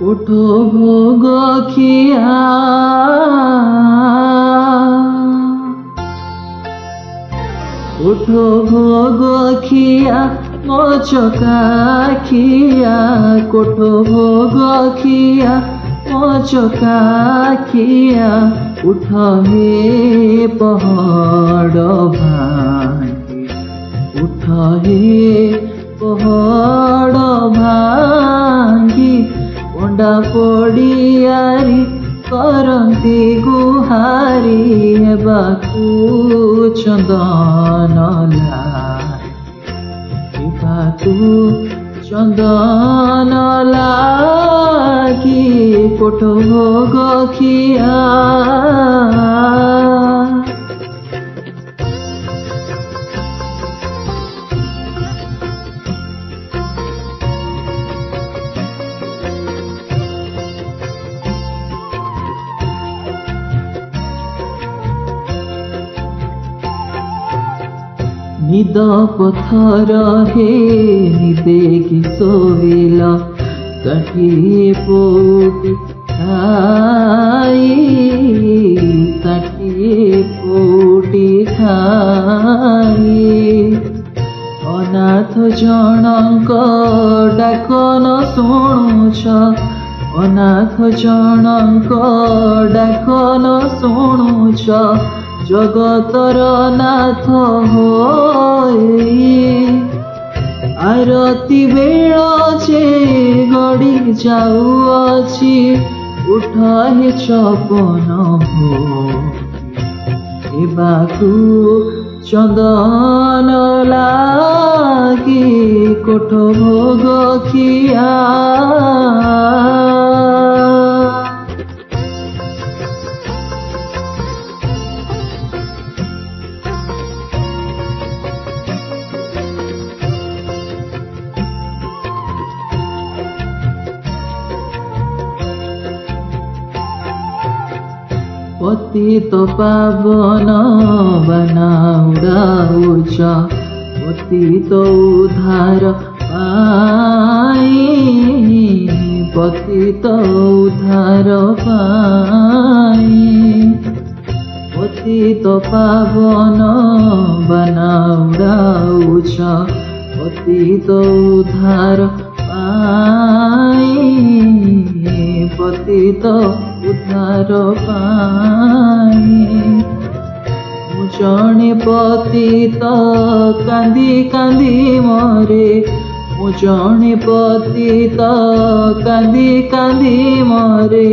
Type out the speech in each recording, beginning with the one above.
उठो भोग खिया उठो भोग खिया मो चका खिया कोठो भोग खिया मो चका खिया उठ हे पहाड़ भांगी उठ हे पहाड़ भांगी पंडा पड़ियारी करती गुहारी हेबाकू चंदन हेबाकू चंदन लागी कोठो भोग खिया निद पथर हे निदे कि सोविला साठी पोटी खाई साठी पोटी खाई अनाथ जनक डाक न शुणुछ अनाथ जनक डाक न शुणुछ जगतर नाथ होई आरती बेळ जे गड़ी जाऊअछि उठ हे चपन हो हेबाकू चंदन लागी कोठो भोग खिया पतित पावन बनाउडाउछ पतित उद्धार पाई पतित उद्धार पाई पतित पावन बनाउडाउछ पतित उद्धार पाई पतित उद्धार पाई मु जणे पतित कांदी कांदी मरे मु जणे पतित कांदी कांदी मरे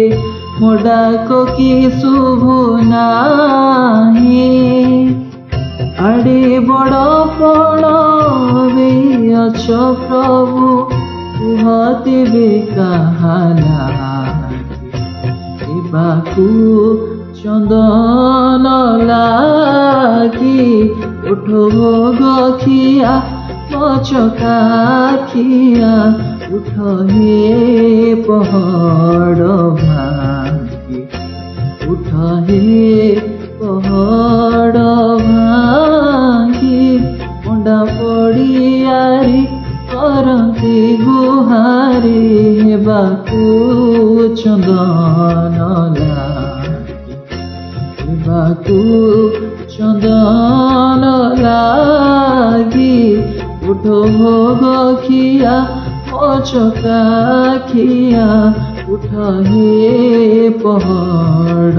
मो डाक कि शुभु नाही आड़े बड़ पण भी अछ प्रभु कुहतिबे काहाला हेबाकू चंदन लागी उठो भोग खिया मो चका खिया उठ हे पहाड़ भांगी उठ हे पहाड़ भांगी पंडा पड़ियारी करती गुहारी हेबाकू चंदन हेबाकू चंदन लागी उठो भोग खिया मो चका खिया उठ हे पहाड़